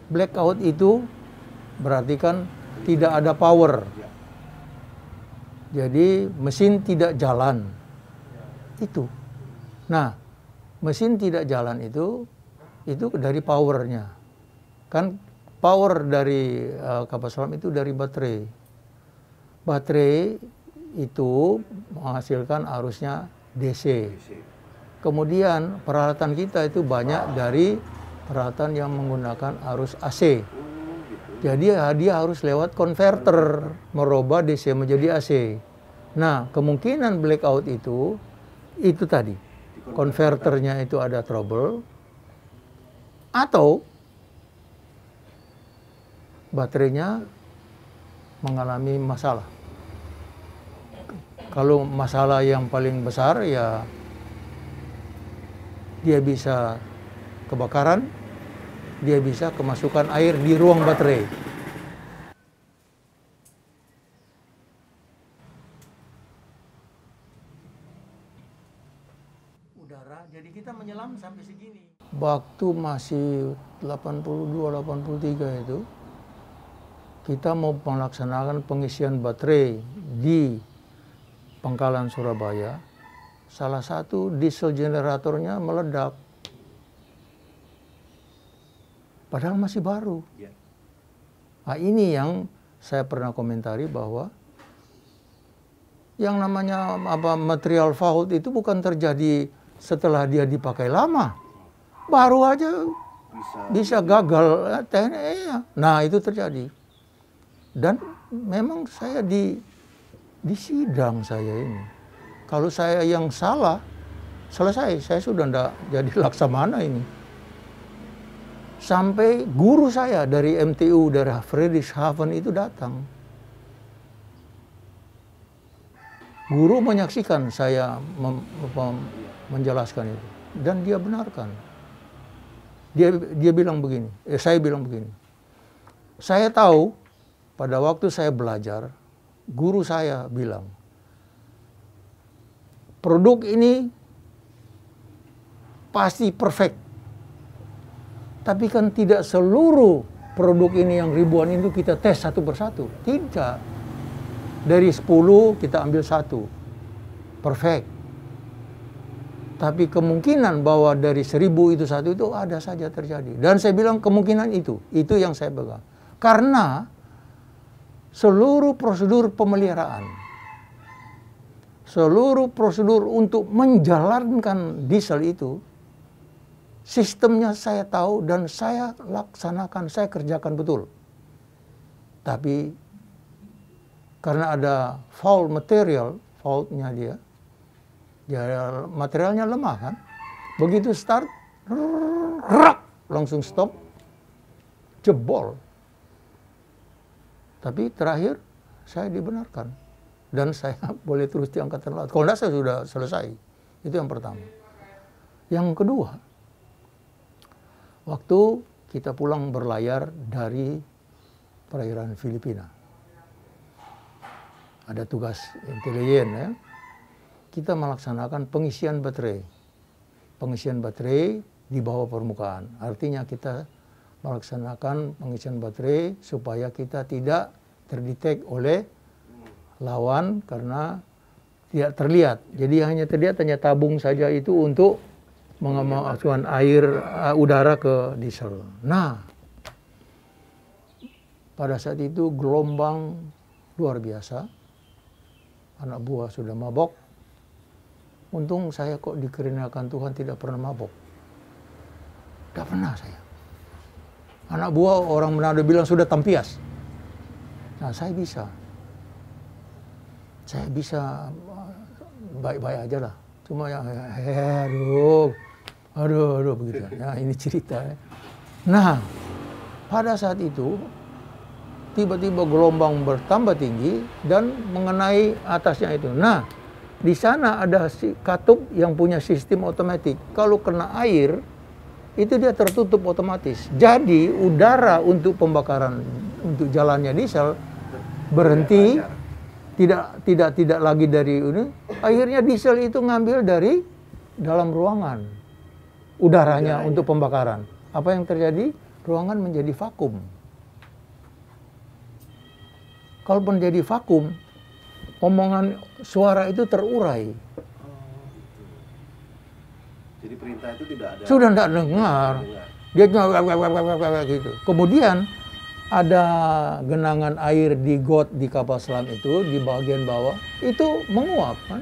Blackout itu berarti kan tidak ada power. Jadi mesin tidak jalan. Itu. Nah, mesin tidak jalan itu dari powernya. Kan power dari kapal selam itu dari baterai. Baterai itu menghasilkan arusnya DC. Kemudian peralatan kita itu banyak dari peralatan yang menggunakan arus AC. Jadi dia harus lewat konverter, merubah DC menjadi AC. Nah, kemungkinan blackout itu tadi. Konverternya itu ada trouble, atau baterainya mengalami masalah. Kalau masalah yang paling besar ya dia bisa kebakaran, dia bisa kemasukan air di ruang baterai. Udara, jadi kita menyelam sampai segini. Waktu masih 82-83 itu, kita mau melaksanakan pengisian baterai di Pangkalan Surabaya. Salah satu diesel generatornya meledak. Padahal masih baru. Nah, ini yang saya pernah komentari bahwa yang namanya material fault itu bukan terjadi setelah dia dipakai lama. Baru aja bisa gagal TNE-nya. Nah, itu terjadi. Dan memang saya di sidang saya ini. Kalau saya yang salah, selesai. Saya sudah tidak jadi laksamana ini. Sampai guru saya dari MTU, dari Friedrichshafen itu datang. Guru menyaksikan saya menjelaskan itu. Dan dia benarkan. Dia bilang begini, saya bilang begini. Saya tahu pada waktu saya belajar, guru saya bilang, produk ini pasti perfect. Tapi kan tidak seluruh produk ini yang ribuan itu kita tes satu persatu. Tidak. Dari 10 kita ambil 1. Perfect. Tapi kemungkinan bahwa dari 1000 itu 1 itu ada saja terjadi. Dan saya bilang kemungkinan itu yang saya pegang. Karena seluruh prosedur pemeliharaan, seluruh prosedur untuk menjalankan diesel itu, sistemnya saya tahu dan saya laksanakan, saya kerjakan betul. Tapi karena ada fault material, faultnya dia materialnya lemah kan. Begitu start, langsung stop, jebol. Tapi terakhir saya dibenarkan. Dan saya boleh terus di Angkatan Laut. Kalau tidak saya sudah selesai. Itu yang pertama. Yang kedua, waktu kita pulang berlayar dari perairan Filipina. Ada tugas intelijen ya. Kita melaksanakan pengisian baterai. Pengisian baterai di bawah permukaan. Artinya kita melaksanakan pengisian baterai supaya kita tidak terdetek oleh lawan karena tidak terlihat. Jadi hanya terlihat hanya tabung saja itu untuk mengemaskan air udara ke diesel. Nah, pada saat itu gelombang luar biasa. Anak buah sudah mabok. Untung saya kok dikaruniakan Tuhan tidak pernah mabok. Tidak pernah saya. Anak buah orang Manado bilang sudah tampias. Nah, saya bisa. Saya bisa baik-baik aja lah. Cuma yang aduh begitu. Nah, ini cerita. Nah, pada saat itu tiba-tiba gelombang bertambah tinggi dan mengenai atasnya itu. Nah, di sana ada katup yang punya sistem otomatis. Kalau kena air, itu dia tertutup otomatis. Jadi udara untuk pembakaran untuk jalannya diesel berhenti, tidak lagi dari ini. Akhirnya diesel itu ngambil dari dalam ruangan udaranya untuk pembakaran. Apa yang terjadi? ruangan menjadi vakum. Kalau menjadi vakum, omongan suara itu terurai. Jadi perintah itu tidak ada. Sudah tidak dengar. Dia gitu. Kemudian ada genangan air di got di kapal selam itu di bagian bawah itu menguap kan.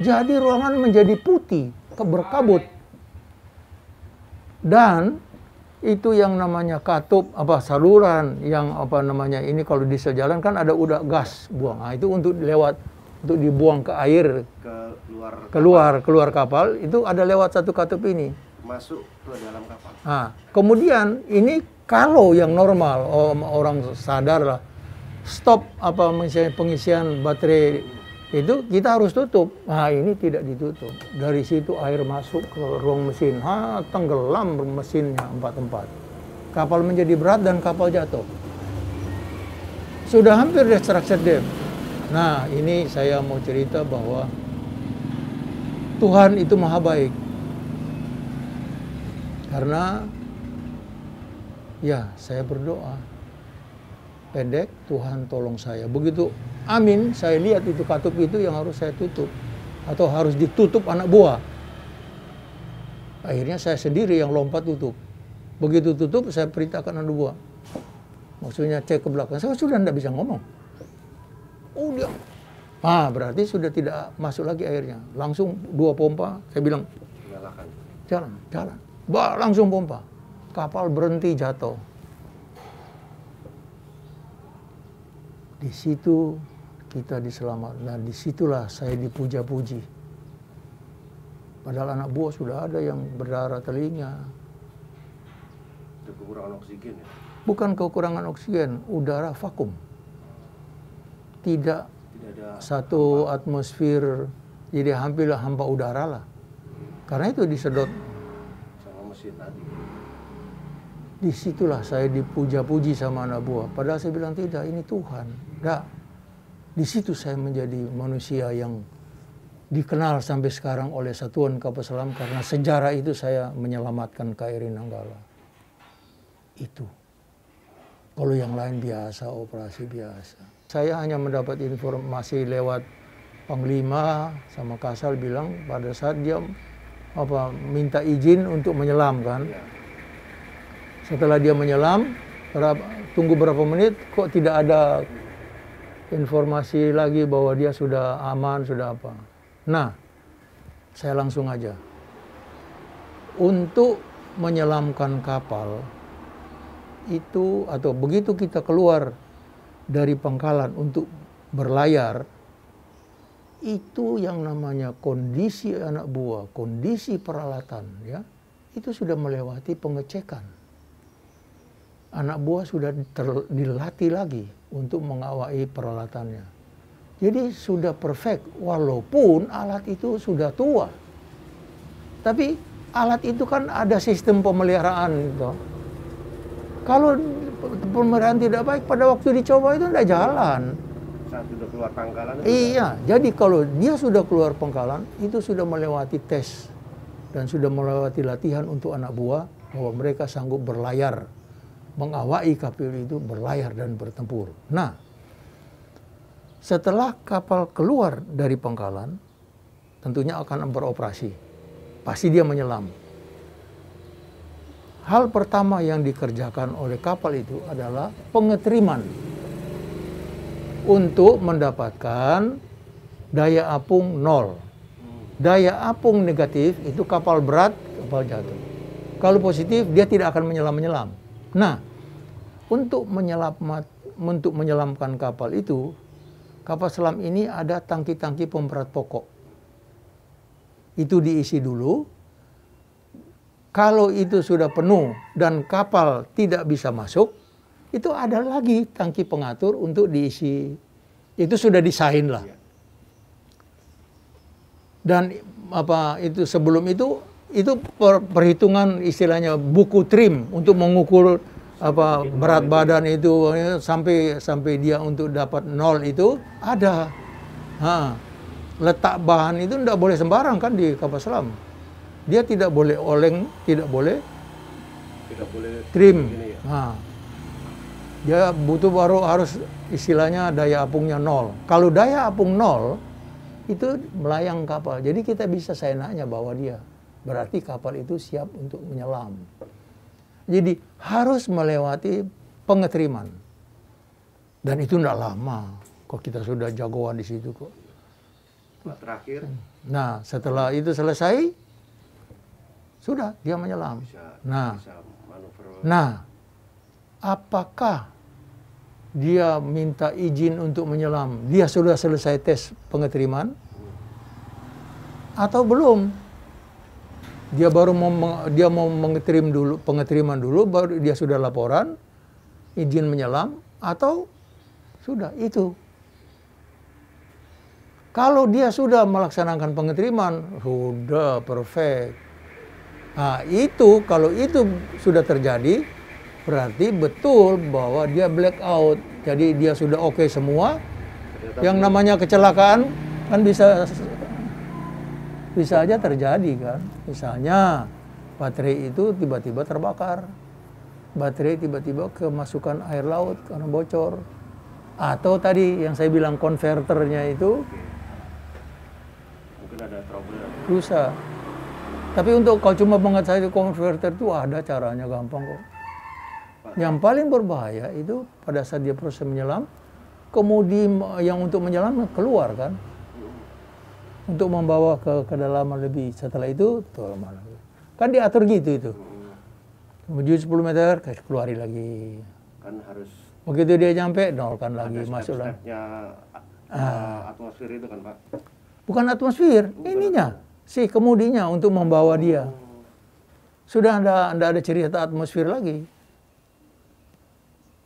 Jadi ruangan menjadi putih, berkabut. Dan itu yang namanya katup saluran yang ini kalau diesel jalan kan ada udah gas buang. Nah, itu untuk dibuang ke air keluar kapal itu ada lewat satu katup ini masuk ke dalam kapal. Nah, kemudian ini kalau yang normal orang sadar lah stop misalnya pengisian baterai itu kita harus tutup. Nah, ini tidak ditutup. Dari situ air masuk ke ruang mesin. Tenggelam mesinnya 4-4. Kapal menjadi berat dan kapal jatuh. Sudah hampir destruction dam. Nah, ini saya mau cerita bahwa Tuhan itu maha baik. Karena ya saya berdoa. Pendek, Tuhan tolong saya. Begitu amin, saya lihat itu katup itu yang harus saya tutup. Atau harus ditutup anak buah. Akhirnya saya sendiri yang lompat tutup. Begitu tutup, saya perintahkan anak buah. Maksudnya cek ke belakang. Saya sudah tidak bisa ngomong. Oh dia. Berarti sudah tidak masuk lagi airnya. Langsung 2 pompa, saya bilang. Jalan. Langsung pompa. Kapal berhenti jatuh. Di situ kita diselamatkan. Nah, disitulah saya dipuja-puji. Padahal anak buah sudah ada yang berdarah telinga. Itu kekurangan oksigen ya? Bukan kekurangan oksigen, udara vakum. Tidak ada satu atmosfer, jadi hampir hampa udara lah. Karena itu disedot sama mesin tadi. Disitulah saya dipuja-puji sama anak buah. Padahal saya bilang tidak, ini Tuhan. Tidak. Di situ saya menjadi manusia yang dikenal sampai sekarang oleh Satuan Kapal Selam karena sejarah itu saya menyelamatkan KRI Nanggala. Itu. Kalau yang lain biasa, operasi biasa. Saya hanya mendapat informasi lewat Panglima sama Kasal bilang pada saat dia minta izin untuk menyelam kan. Setelah dia menyelam, tunggu berapa menit, kok tidak ada informasi lagi bahwa dia sudah aman, sudah apa. Nah, saya langsung aja. Untuk menyelamkan kapal, itu atau begitu kita keluar dari pangkalan untuk berlayar, itu yang namanya kondisi anak buah, kondisi peralatan, ya, itu sudah melewati pengecekan. Anak buah sudah dilatih lagi untuk mengawai peralatannya. Jadi sudah perfect, walaupun alat itu sudah tua. Tapi alat itu kan ada sistem pemeliharaan gitu. Kalau pemeliharaan tidak baik, pada waktu dicoba itu tidak jalan. Saat sudah keluar pangkalan? Iya, jadi kalau dia sudah keluar pangkalan, itu sudah melewati tes. Dan sudah melewati latihan untuk anak buah, bahwa mereka sanggup berlayar. Mengawai kapal itu berlayar dan bertempur. Nah, setelah kapal keluar dari pangkalan, tentunya akan beroperasi. Pasti dia menyelam. Hal pertama yang dikerjakan oleh kapal itu adalah pengetriman untuk mendapatkan daya apung 0. Daya apung negatif itu kapal berat, kapal jatuh. Kalau positif dia tidak akan menyelam-menyelam. Nah, untuk menyelamkan kapal itu, kapal selam ini ada tangki-tangki pemberat pokok. Itu diisi dulu. Kalau itu sudah penuh dan kapal tidak bisa masuk, itu ada lagi tangki pengatur untuk diisi. Itu sudah disahin lah. Dan itu sebelum itu perhitungan istilahnya buku trim untuk mengukur berat badan itu sampai dia untuk dapat 0 itu ada. Letak bahan itu tidak boleh sembarang kan di kapal selam. Dia tidak boleh oleng, tidak boleh Tidak boleh trim. begini ya. Nah, dia butuh baru harus istilahnya daya apungnya 0. Kalau daya apung 0, itu melayang kapal. Jadi kita bisa seenaknya bawa dia. Berarti kapal itu siap untuk menyelam. Jadi harus melewati pengetriman. Dan itu tidak lama. Kok kita sudah jagoan di situ kok. Pak, terakhir Nah, setelah itu selesai, sudah dia menyelam. bisa manuver. Nah, apakah dia minta izin untuk menyelam? Dia sudah selesai tes pengetriman atau belum? Dia baru mau pengetriman dulu, baru dia sudah laporan izin menyelam atau sudah itu. Kalau dia sudah melaksanakan pengetriman, sudah perfect. Nah, itu kalau itu sudah terjadi, berarti betul bahwa dia blackout. Jadi dia sudah oke semua. Yang namanya kecelakaan kan bisa aja terjadi kan. Misalnya baterai itu tiba-tiba terbakar. Baterai tiba-tiba kemasukan air laut karena bocor. Atau tadi yang saya bilang konverternya itu Mungkin ada trouble. rusak. Tapi untuk kalau cuma mengatasi konverter itu ada caranya, gampang kok. Yang paling berbahaya itu pada saat dia proses menyelam, kemudi yang untuk menyelam keluar kan, untuk membawa ke kedalaman lebih. Setelah itu kan diatur gitu itu. Menuju 10 meter, keluarin lagi. Kan harus Begitu dia nyampe, nolkan lagi, ada masuk lagi. step-stepnya atmosfer itu kan Pak. Bukan atmosfer, ininya, si kemudinya untuk membawa dia. Sudah tidak ada cerita atmosfer lagi.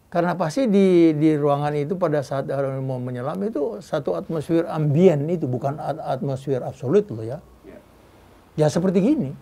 Karena pasti di ruangan itu pada saat orang mau menyelam itu satu atmosfer ambien itu, bukan atmosfer absolut loh ya. Ya seperti gini.